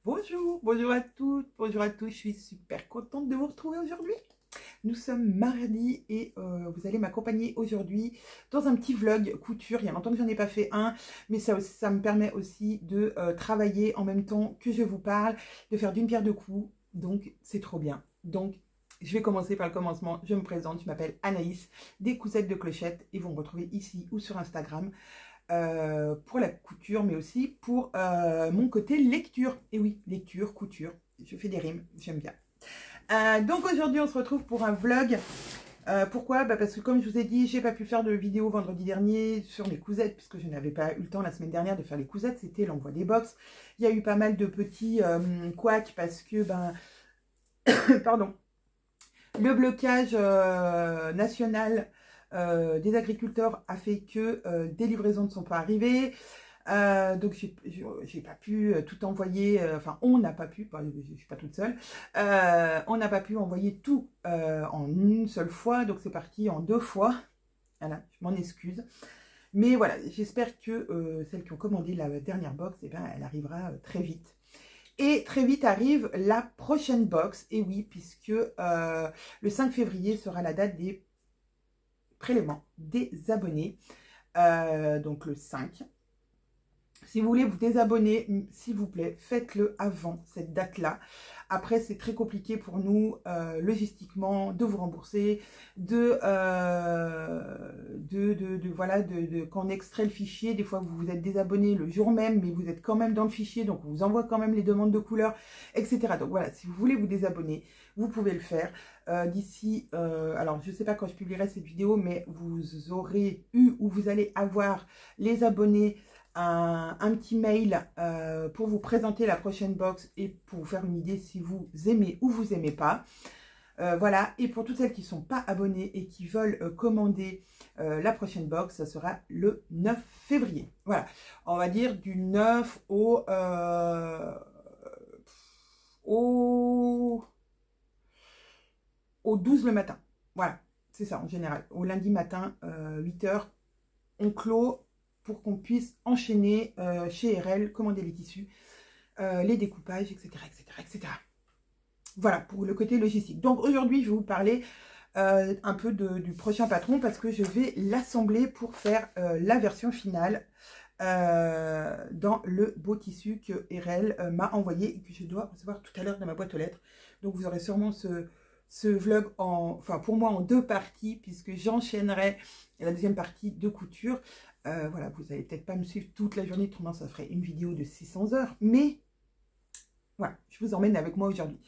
Bonjour, bonjour à toutes, bonjour à tous, je suis super contente de vous retrouver aujourd'hui. Nous sommes mardi et vous allez m'accompagner aujourd'hui dans un petit vlog couture. Il y a longtemps que j'en ai pas fait un, mais ça me permet aussi de travailler en même temps que je vous parle, de faire d'une pierre deux coups, donc c'est trop bien. Donc je vais commencer par le commencement, je me présente, je m'appelle Anaïs, des Cousettes de Clochette, et vous me retrouvez ici ou sur Instagram. Pour la couture, mais aussi pour mon côté lecture. Et oui, lecture, couture, je fais des rimes, j'aime bien. Donc aujourd'hui, on se retrouve pour un vlog. Pourquoi? Parce que comme je vous ai dit, j'ai pas pu faire de vidéo vendredi dernier sur les cousettes, puisque je n'avais pas eu le temps la semaine dernière de faire les cousettes, c'était l'envoi des box. Il y a eu pas mal de petits couacs, parce que, pardon, le blocage national des agriculteurs a fait que des livraisons ne sont pas arrivées. Donc j'ai pas pu tout envoyer, enfin on n'a pas pu, je suis pas toute seule, on n'a pas pu envoyer tout en une seule fois, donc c'est parti en deux fois. Voilà, je m'en excuse. Mais voilà, j'espère que celles qui ont commandé la dernière box, eh ben, elle arrivera très vite. Et très vite arrive la prochaine box, et oui, puisque le 5 février sera la date des prélèvements des abonnés, donc le 5. Si vous voulez vous désabonner, s'il vous plaît, faites-le avant cette date-là. Après, c'est très compliqué pour nous, logistiquement, de vous rembourser, quand on extrait le fichier, des fois vous vous êtes désabonné le jour même, mais vous êtes quand même dans le fichier, donc on vous envoie quand même les demandes de couleurs, etc. Donc voilà, si vous voulez vous désabonner, vous pouvez le faire. D'ici, alors je ne sais pas quand je publierai cette vidéo, mais vous aurez eu ou vous allez avoir les abonnés un petit mail pour vous présenter la prochaine box et pour vous faire une idée si vous aimez ou vous aimez pas. Voilà, et pour toutes celles qui ne sont pas abonnées et qui veulent commander la prochaine box, ça sera le 9 février. Voilà, on va dire du 9 au 12 le matin. Voilà, c'est ça en général. Au lundi matin, 8 h, on clôt pour qu'on puisse enchaîner chez RL, commander les tissus, les découpages, etc., etc., etc. Voilà, pour le côté logistique. Donc aujourd'hui, je vais vous parler un peu du prochain patron, parce que je vais l'assembler pour faire la version finale dans le beau tissu que RL m'a envoyé et que je dois recevoir tout à l'heure dans ma boîte aux lettres. Donc vous aurez sûrement ce vlog, pour moi en deux parties, puisque j'enchaînerai la deuxième partie de couture. Voilà, vous n'allez peut-être pas me suivre toute la journée, autrement ça ferait une vidéo de 600 heures, mais voilà, je vous emmène avec moi aujourd'hui.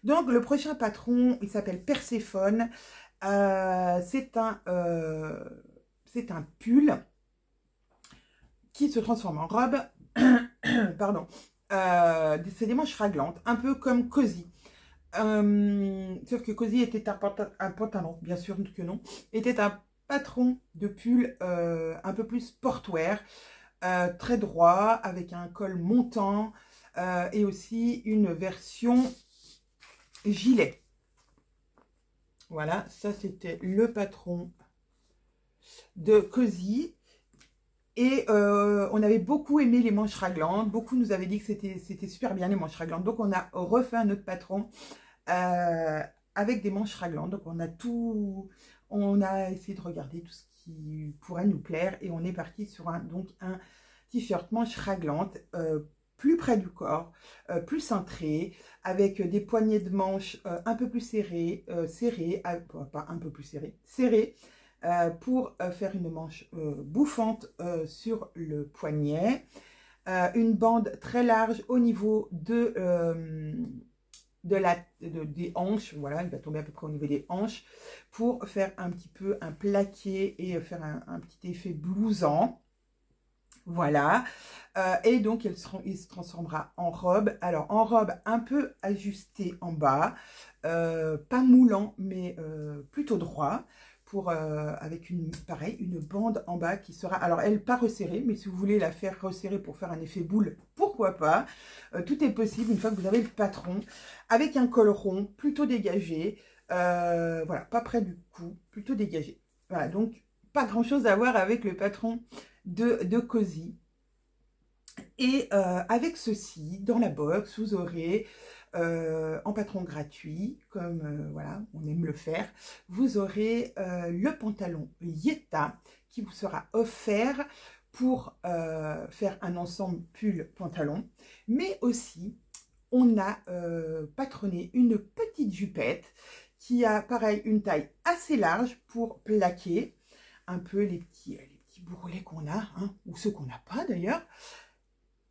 Donc le prochain patron, il s'appelle Perséphone. C'est un pull qui se transforme en robe. Pardon. C'est des manches raglantes, un peu comme Cozy. Sauf que Cozy était un pantalon, bien sûr que non, était un patron de pull un peu plus sportwear, très droit, avec un col montant, et aussi une version gilet. Voilà, ça c'était le patron de Cozy. Et on avait beaucoup aimé les manches raglantes, beaucoup nous avaient dit que c'était super bien les manches raglantes, donc on a refait un autre patron avec des manches raglantes. Donc on a essayé de regarder tout ce qui pourrait nous plaire, et on est parti sur un t-shirt manches raglantes, plus près du corps, plus cintré, avec des poignées de manches un peu plus serrées, pas un peu plus serrées, pour faire une manche bouffante sur le poignet, une bande très large au niveau des hanches. Voilà, il va tomber à peu près au niveau des hanches, pour faire un petit peu un plaqué et faire un petit effet blousant. Voilà, et donc il se transformera en robe. Alors en robe un peu ajustée en bas, pas moulant, mais plutôt droit, avec une bande en bas qui sera, alors elle pas resserrée, mais si vous voulez la faire resserrer pour faire un effet boule, pourquoi pas. Tout est possible une fois que vous avez le patron, avec un col rond plutôt dégagé, voilà, pas près du cou, plutôt dégagé. Voilà, donc pas grand chose à voir avec le patron de Cozy. Et avec ceci, dans la box, vous aurez en patron gratuit, comme voilà, on aime le faire, vous aurez le pantalon Yeta qui vous sera offert pour faire un ensemble pull-pantalon. Mais aussi, on a patronné une petite jupette qui a, pareil, une taille assez large pour plaquer un peu les petits bourrelets qu'on a, hein, ou ceux qu'on n'a pas d'ailleurs.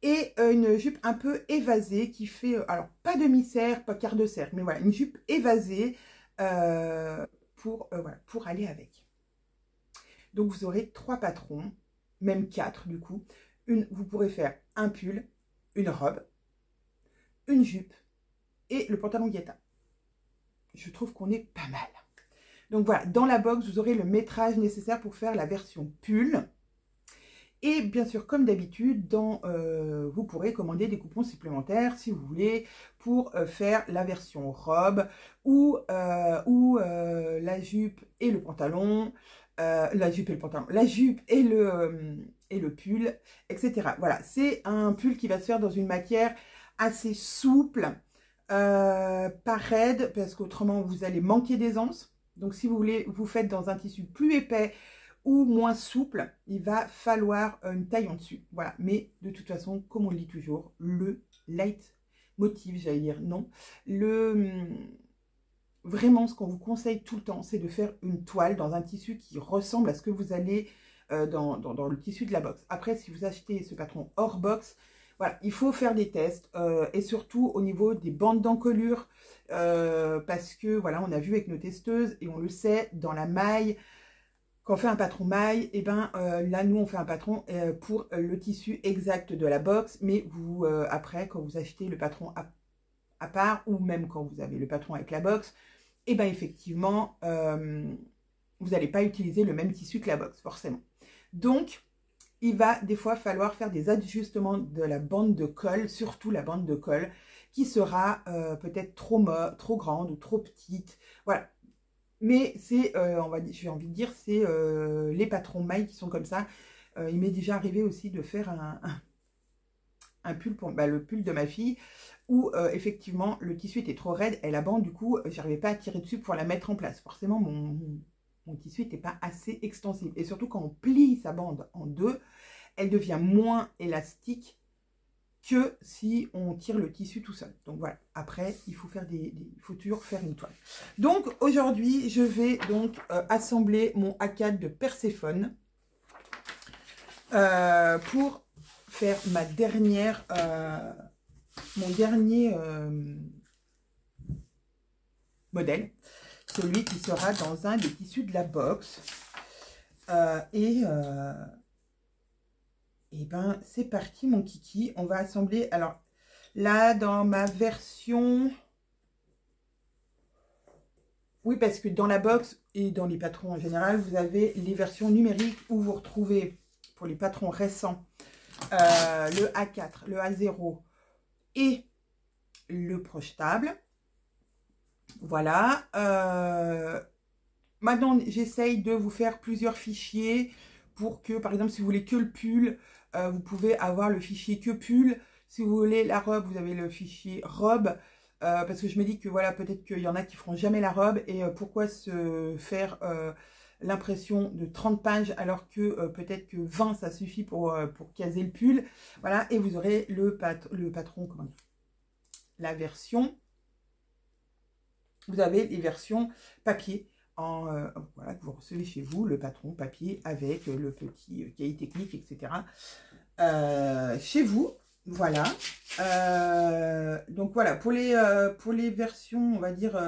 Et une jupe un peu évasée qui fait, alors pas demi-serre, pas quart de serre, mais voilà, une jupe évasée voilà, pour aller avec. Donc vous aurez 3 patrons, même 4 du coup. Vous pourrez faire un pull, une robe, une jupe et le pantalon Yeta. Je trouve qu'on est pas mal. Donc voilà, dans la box, vous aurez le métrage nécessaire pour faire la version pull. Et bien sûr, comme d'habitude, vous pourrez commander des coupons supplémentaires si vous voulez pour faire la version robe ou la jupe et le pantalon, la jupe et le pull, etc. Voilà, c'est un pull qui va se faire dans une matière assez souple, pas raide, parce qu'autrement vous allez manquer d'aisance. Donc si vous voulez, vous faites dans un tissu plus épais ou moins souple, il va falloir une taille en dessus. Voilà, mais de toute façon, comme on le dit toujours, le light motif, j'allais dire non. Vraiment, ce qu'on vous conseille tout le temps, c'est de faire une toile dans un tissu qui ressemble à ce que vous allez dans le tissu de la box. Après, si vous achetez ce patron hors box, voilà, il faut faire des tests et surtout au niveau des bandes d'encolure parce que voilà, on a vu avec nos testeuses et on le sait, dans la maille, quand on fait un patron maille, et ben là nous on fait un patron pour le tissu exact de la box, mais vous après quand vous achetez le patron à part ou même quand vous avez le patron avec la box, et ben effectivement vous n'allez pas utiliser le même tissu que la box forcément. Donc il va des fois falloir faire des ajustements de la bande de colle, surtout la bande de colle qui sera peut-être trop grande ou trop petite. Voilà. Mais c'est, j'ai envie de dire, c'est les patrons mailles qui sont comme ça. Il m'est déjà arrivé aussi de faire un pull pour le pull de ma fille où effectivement le tissu était trop raide et la bande, du coup, j'arrivais pas à tirer dessus pour la mettre en place. Forcément, mon tissu n'était pas assez extensible. Et surtout, quand on plie sa bande en deux, elle devient moins élastique que si on tire le tissu tout seul. Donc voilà, après, il faut faire il faut toujours faire une toile. Donc aujourd'hui, je vais donc assembler mon A4 de Perséphone pour faire ma dernière, mon dernier modèle, celui qui sera dans un des tissus de la box. Et ben c'est parti mon kiki, on va assembler. Alors là dans ma version, oui parce que dans la box et dans les patrons en général, vous avez les versions numériques où vous retrouvez pour les patrons récents le A4, le A0 et le projetable. Voilà. Maintenant j'essaye de vous faire plusieurs fichiers pour que par exemple si vous voulez que le pull, vous pouvez avoir le fichier que pull. Si vous voulez la robe, vous avez le fichier robe. Parce que je me dis que voilà, peut-être qu'il y en a qui feront jamais la robe. Et pourquoi se faire l'impression de 30 pages alors que peut-être que 20 ça suffit pour caser le pull. Voilà, et vous aurez le patron, comment dire, la version. Vous avez les versions papier. Voilà, que vous recevez chez vous, le patron papier avec le petit cahier technique, etc. Chez vous, voilà. Donc voilà, pour les versions, on va dire,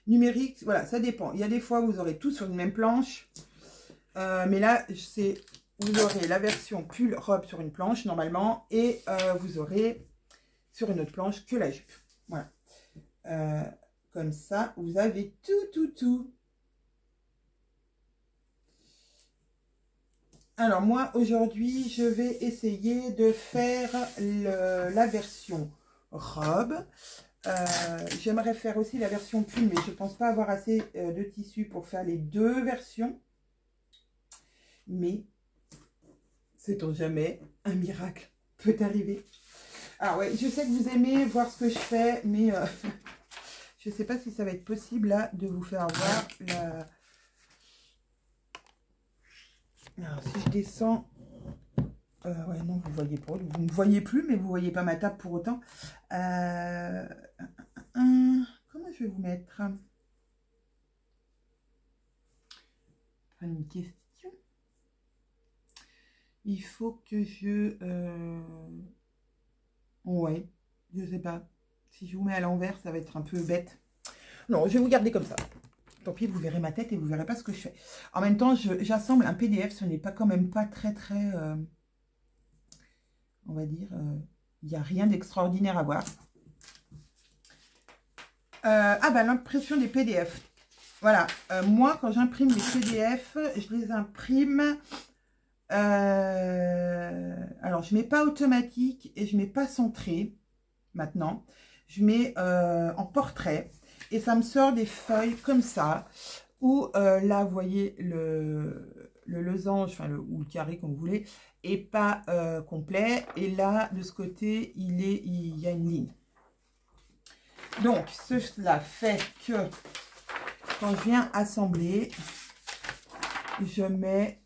numériques, voilà, ça dépend. Il y a des fois, vous aurez tout sur une même planche. Mais là, vous aurez la version pull robe sur une planche, normalement. Et vous aurez sur une autre planche que la jupe. Voilà. Comme ça, vous avez tout. Alors moi aujourd'hui je vais essayer de faire la version robe. J'aimerais faire aussi la version pull, mais je ne pense pas avoir assez de tissu pour faire les deux versions. Mais sait-on jamais, un miracle peut arriver. Alors ouais, je sais que vous aimez voir ce que je fais, mais je sais pas si ça va être possible là de vous faire voir la... Alors si je descends... ouais, non, vous voyez pas, vous ne voyez plus, mais vous voyez pas ma table pour autant. Comment je vais vous mettre? Une question. Il faut que je... Ouais, je sais pas. Si je vous mets à l'envers, ça va être un peu bête. Non, je vais vous garder comme ça. Tant pis, vous verrez ma tête et vous verrez pas ce que je fais. En même temps, j'assemble un PDF. Ce n'est pas quand même pas très, on va dire, il n'y a rien d'extraordinaire à voir. Ah bah, l'impression des PDF. Voilà, moi, quand j'imprime les PDF, je les imprime... alors, je ne mets pas automatique et je ne mets pas centré maintenant. Je mets en portrait et ça me sort des feuilles comme ça où là, vous voyez le losange, enfin ou le carré comme vous voulez, et pas complet. Et là, de ce côté, il y a une ligne. Donc, cela fait que quand je viens assembler, je met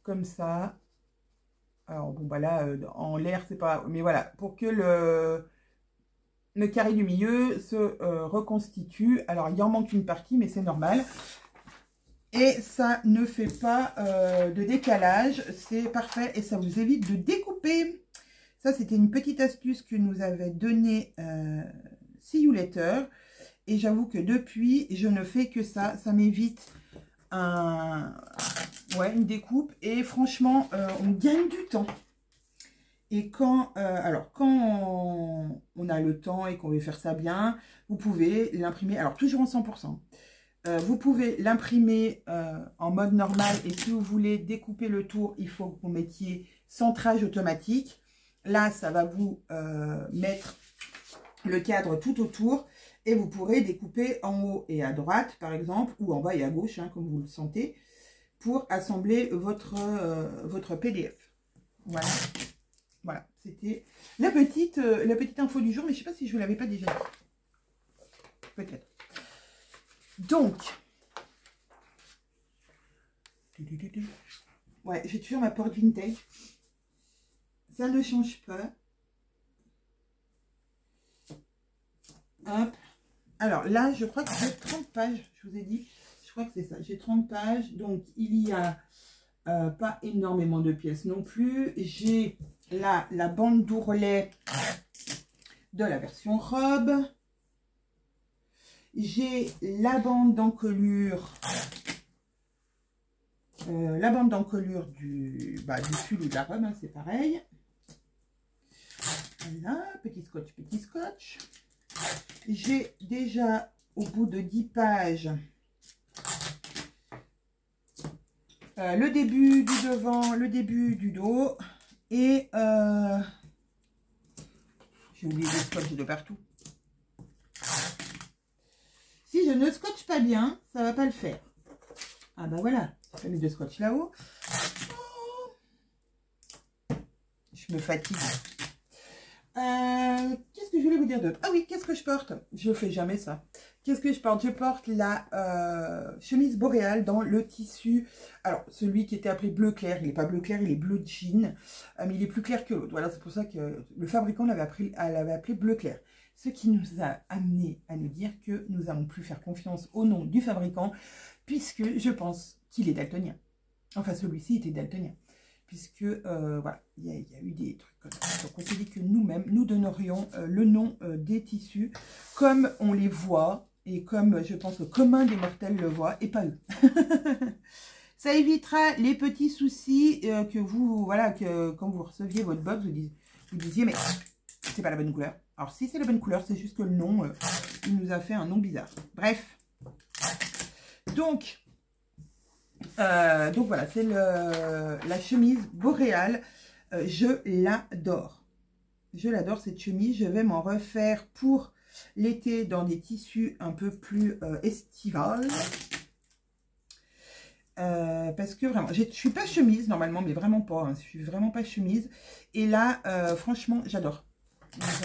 comme ça. Alors bon bah là en l'air c'est pas, mais voilà, pour que le carré du milieu se reconstitue. Alors il en manque une partie, mais c'est normal. Et ça ne fait pas de décalage, c'est parfait et ça vous évite de découper. Ça c'était une petite astuce que nous avait donnée See You Later. Et j'avoue que depuis, je ne fais que ça. Ça m'évite une découpe. Et franchement, on gagne du temps. Et quand, quand on a le temps et qu'on veut faire ça bien, vous pouvez l'imprimer. Alors, toujours en 100%. Vous pouvez l'imprimer en mode normal. Et si vous voulez découper le tour, il faut que vous mettiez centrage automatique. Là, ça va vous mettre le cadre tout autour. Et vous pourrez découper en haut et à droite, par exemple, ou en bas et à gauche, hein, comme vous le sentez, pour assembler votre PDF. Voilà. Voilà, c'était la petite info du jour, mais je ne sais pas si je ne vous l'avais pas déjà dit. Peut-être. Donc, ouais, j'ai toujours ma porte vintage. Ça ne change pas. Hop. Alors là, je crois que j'ai 30 pages, je vous ai dit. Je crois que c'est ça. J'ai 30 pages. Donc, il y a pas énormément de pièces non plus. J'ai là la bande d'ourlet de la version robe. J'ai la bande d'encolure. Du pull ou de la robe, hein, c'est pareil. Voilà, petit scotch, petit scotch. J'ai déjà au bout de 10 pages le début du devant, le début du dos et j'ai oublié le scotch de partout. Si je ne scotche pas bien, ça va pas le faire. Ah bah voilà, j'ai mis de scotch là-haut. Je me fatigue. Qu'est-ce que je voulais vous dire d'autre? Ah oui, qu'est-ce que je porte? Je fais jamais ça. Qu'est-ce que je porte? Je porte la chemise boréale dans le tissu. Alors, celui qui était appelé bleu clair, il n'est pas bleu clair, il est bleu jean. Mais il est plus clair que l'autre. Voilà, c'est pour ça que le fabricant l'avait appelé bleu clair. Ce qui nous a amené à nous dire que nous n'allons plus faire confiance au nom du fabricant, puisque je pense qu'il est daltonien. Enfin, celui-ci était daltonien. Puisque, voilà, il y a eu des trucs comme ça. Donc, on s'est dit que nous-mêmes, nous donnerions le nom des tissus comme on les voit et comme, je pense, le commun des mortels le voit et pas eux. Ça évitera les petits soucis que vous, voilà, que quand vous receviez votre box, vous disiez, mais c'est pas la bonne couleur. Alors, si c'est la bonne couleur, c'est juste que le nom, il nous a fait un nom bizarre. Bref. Donc voilà, c'est la chemise boréale. Je l'adore. Je l'adore cette chemise. Je vais m'en refaire pour l'été dans des tissus un peu plus estivales. parce que vraiment, je suis pas chemise normalement, mais vraiment pas. Hein, je suis vraiment pas chemise. Et là, franchement, j'adore.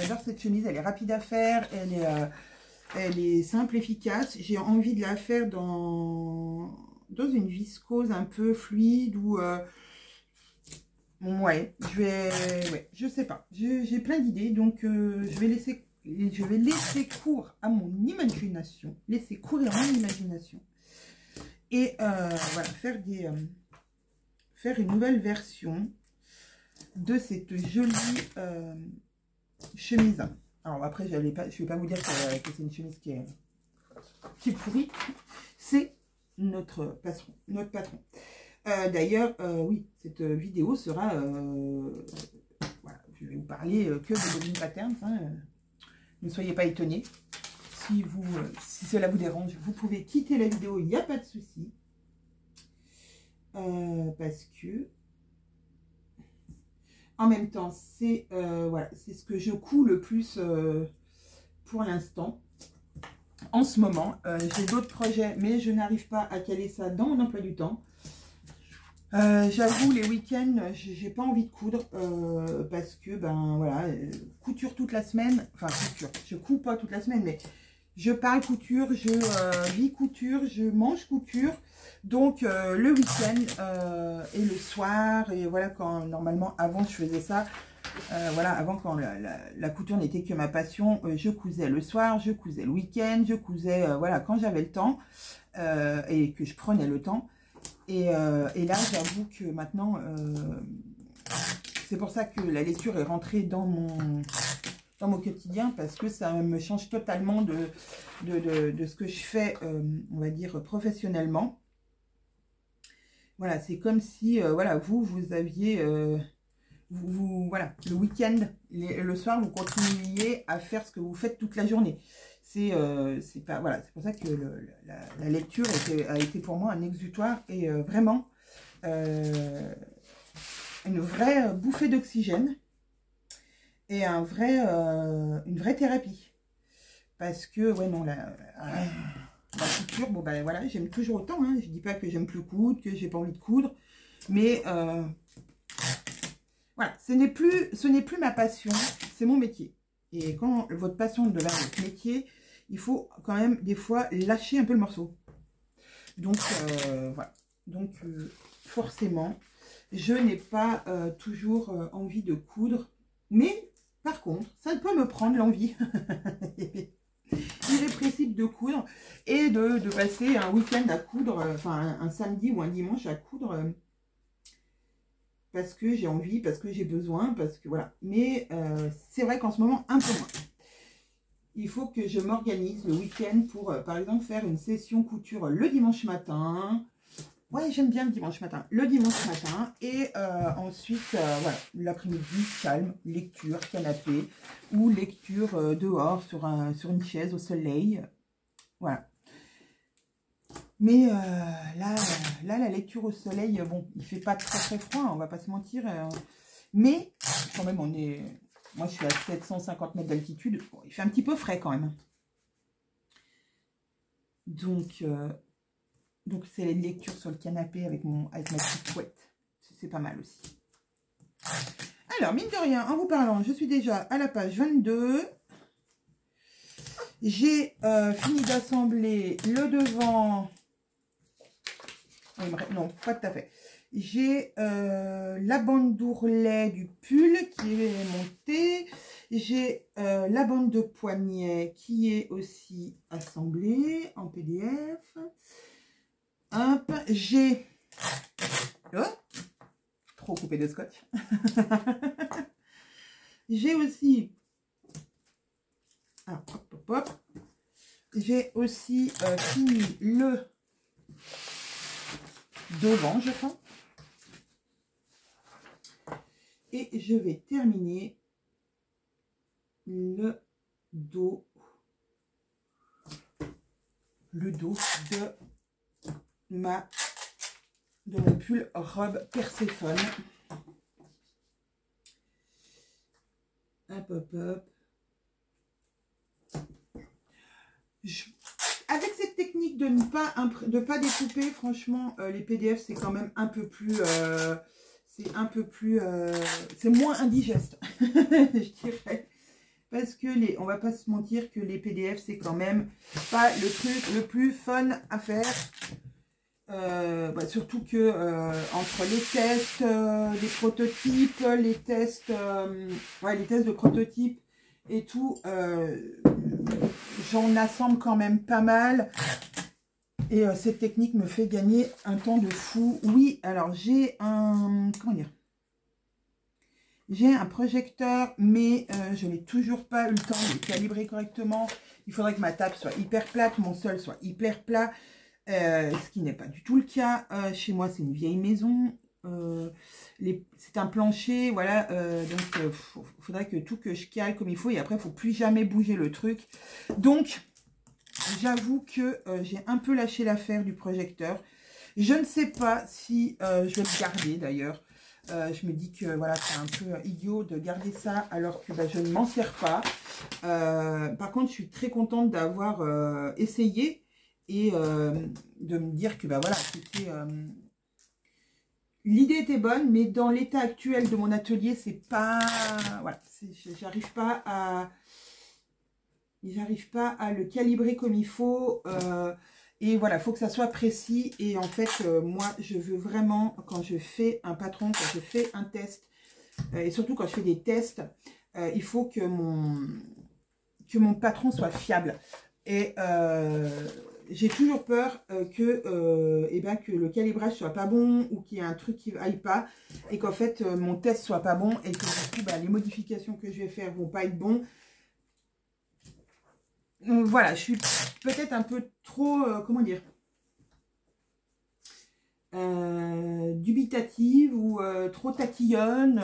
J'adore cette chemise. Elle est rapide à faire. Elle est simple, efficace. J'ai envie de la faire dans une viscose un peu fluide ou ouais, je sais pas. J'ai plein d'idées, donc je vais laisser cours à mon imagination, laisser courir mon imagination. Et voilà, faire une nouvelle version de cette jolie chemise. Alors après, je vais pas vous dire que c'est une chemise qui est pourrie. C'est notre patron. D'ailleurs, oui, cette vidéo sera... voilà, je vais vous parler que de Bobine Patterns. Hein, ne soyez pas étonnés. Si cela vous dérange, vous pouvez quitter la vidéo, il n'y a pas de souci. Parce que, en même temps, c'est voilà, c'est ce que je couds le plus pour l'instant. En ce moment, j'ai d'autres projets, mais je n'arrive pas à caler ça dans mon emploi du temps. J'avoue, les week-ends, j'ai pas envie de coudre parce que, ben voilà, couture toute la semaine. Enfin, couture, je couds pas toute la semaine, mais je parle couture, je vis couture, je mange couture. Donc, le week-end et le soir, et voilà, quand normalement, avant, je faisais ça. Voilà, avant, quand la couture n'était que ma passion, je cousais le soir, je cousais le week-end, je cousais, voilà, quand j'avais le temps et que je prenais le temps. Et là, j'avoue que maintenant, c'est pour ça que la lecture est rentrée dans mon quotidien, parce que ça me change totalement de ce que je fais, on va dire, professionnellement. Voilà, c'est comme si, voilà, vous aviez, voilà, le week-end, le soir, vous continuiez à faire ce que vous faites toute la journée. C'est pas, voilà, c'est pour ça que la lecture a été pour moi un exutoire et vraiment une vraie bouffée d'oxygène et une vraie thérapie. Parce que, ouais, non, la couture, bon, ben voilà, j'aime toujours autant. Hein. Je dis pas que j'aime plus coudre, que j'ai pas envie de coudre, mais voilà, ce n'est plus ma passion, c'est mon métier. Et quand votre passion devient votre métier, il faut quand même des fois lâcher un peu le morceau. Donc voilà. Donc forcément, je n'ai pas toujours envie de coudre. Mais par contre, ça peut me prendre l'envie irrépressible de coudre et de passer un week-end à coudre, enfin un samedi ou un dimanche à coudre. Parce que j'ai envie, parce que j'ai besoin, parce que voilà. Mais c'est vrai qu'en ce moment, un peu moins. Il faut que je m'organise le week-end pour, par exemple, faire une session couture le dimanche matin. Ouais, j'aime bien le dimanche matin. Le dimanche matin. Et ensuite, voilà, l'après-midi, calme, lecture, canapé. Ou lecture dehors, sur une chaise au soleil. Voilà. Mais là, la lecture au soleil, bon, il fait pas très froid, on va pas se mentir. Mais, quand même, moi, je suis à 750 mètres d'altitude. Bon, il fait un petit peu frais, quand même. Donc c'est les lectures sur le canapé avec ma petite couette. C'est pas mal aussi. Alors, mine de rien, en vous parlant, je suis déjà à la page 22. J'ai fini d'assembler le devant... Non, pas tout à fait. J'ai la bande d'ourlet du pull qui est montée. J'ai la bande de poignet qui est aussi assemblée en PDF. Hop, j'ai... Oh, trop coupé de scotch. J'ai aussi... Ah, hop, hop, hop. J'ai aussi fini le devant, je crois. Et je vais terminer le dos de mon pull robe Perséphone. Hop, hop, hop. Avec cette technique de ne pas découper. Franchement, les PDF, c'est quand même un peu plus... c'est moins indigeste, je dirais. Parce que on va pas se mentir que les PDF, c'est quand même pas le truc le plus fun à faire. Surtout que entre les tests, les prototypes, les tests de prototypes et tout, j'en assemble quand même pas mal. Et cette technique me fait gagner un temps de fou. Oui, alors j'ai un... Comment dire? J'ai un projecteur, mais je n'ai toujours pas eu le temps de le calibrer correctement. Il faudrait que ma table soit hyper plate, mon sol soit hyper plat. Ce qui n'est pas du tout le cas. Chez moi, c'est une vieille maison. C'est un plancher, voilà. Donc, faudrait que je cale comme il faut. Et après, il ne faut plus jamais bouger le truc. Donc, j'avoue que j'ai un peu lâché l'affaire du projecteur. Je ne sais pas si je vais le garder, d'ailleurs. Je me dis que voilà, c'est un peu idiot de garder ça alors que je ne m'en sers pas. Par contre, je suis très contente d'avoir essayé et de me dire que voilà, l'idée était bonne, mais dans l'état actuel de mon atelier, c'est pas... Voilà, j'arrive pas à le calibrer comme il faut. Et voilà, il faut que ça soit précis. Et en fait, moi, je veux vraiment, quand je fais un patron, quand je fais un test, et surtout quand je fais des tests, il faut que mon patron soit fiable. Et j'ai toujours peur que le calibrage soit pas bon ou qu'il y ait un truc qui aille pas. Et qu'en fait, mon test soit pas bon et que du coup, les modifications que je vais faire vont pas être bonnes. Donc, voilà, je suis peut-être un peu trop, comment dire, dubitative ou trop tatillonne.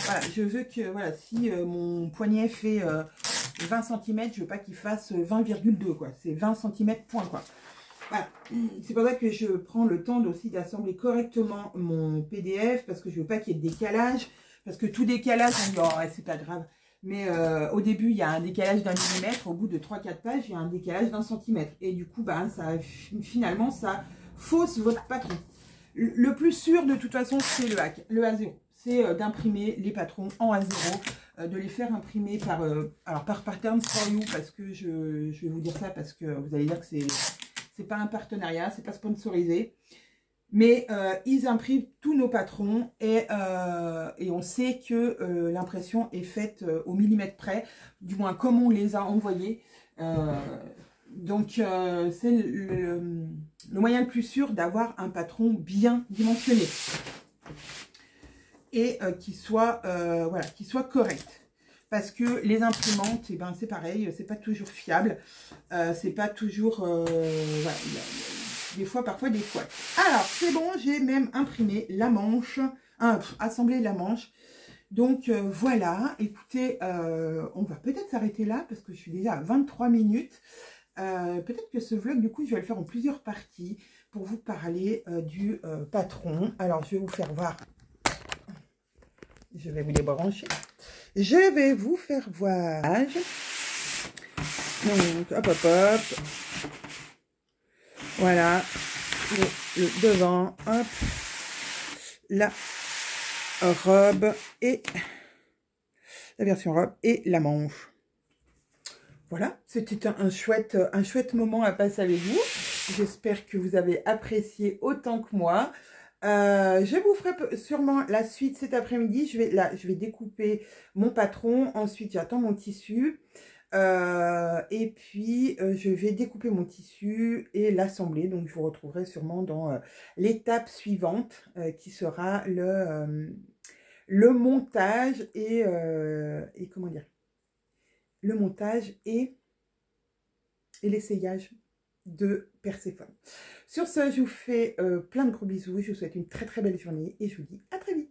Voilà, je veux que, voilà, si mon poignet fait 20 cm, je veux pas qu'il fasse 20,2, quoi. C'est 20 cm, point, quoi. Voilà. C'est pour ça que je prends le temps aussi d'assembler correctement mon PDF, parce que je veux pas qu'il y ait de décalage. Parce que tout décalage, on dit, oh, ouais, c'est pas grave. Mais au début, il y a un décalage d'1 millimètre. Au bout de 3-4 pages, il y a un décalage d'1 centimètre. Et du coup, finalement, ça fausse votre patron. Le plus sûr, de toute façon, c'est le hack, le A0. C'est d'imprimer les patrons en A0, de les faire imprimer par Patterns for You, parce que je vais vous dire ça, parce que vous allez dire que c'est pas un partenariat, c'est pas sponsorisé. Mais ils impriment tous nos patrons et on sait que l'impression est faite au millimètre près, du moins comme on les a envoyés. Donc c'est le moyen le plus sûr d'avoir un patron bien dimensionné et qui soit correct. Parce que les imprimantes, c'est pareil, c'est pas toujours fiable, c'est pas toujours... voilà, des fois, parfois des fois. Alors, c'est bon, j'ai même imprimé la manche, assemblé la manche. Donc, voilà, écoutez, on va peut-être s'arrêter là, parce que je suis déjà à 23 minutes. Peut-être que ce vlog, du coup, je vais le faire en plusieurs parties, pour vous parler du patron. Alors, je vais vous faire voir. Je vais vous débrancher. Je vais vous faire voir. Donc, hop, hop, hop. Voilà. Le devant, hop. La robe et la version robe et la manche. Voilà, c'était un chouette moment à passer avec vous. J'espère que vous avez apprécié autant que moi. Je vous ferai sûrement la suite cet après-midi. Je vais découper mon patron. Ensuite, j'attends mon tissu. Et puis, je vais découper mon tissu et l'assembler. Donc, je vous retrouverai sûrement dans l'étape suivante qui sera le montage et comment dire, le montage et l'essayage de Perséphone. Sur ce, je vous fais plein de gros bisous. Je vous souhaite une très très belle journée et je vous dis à très vite.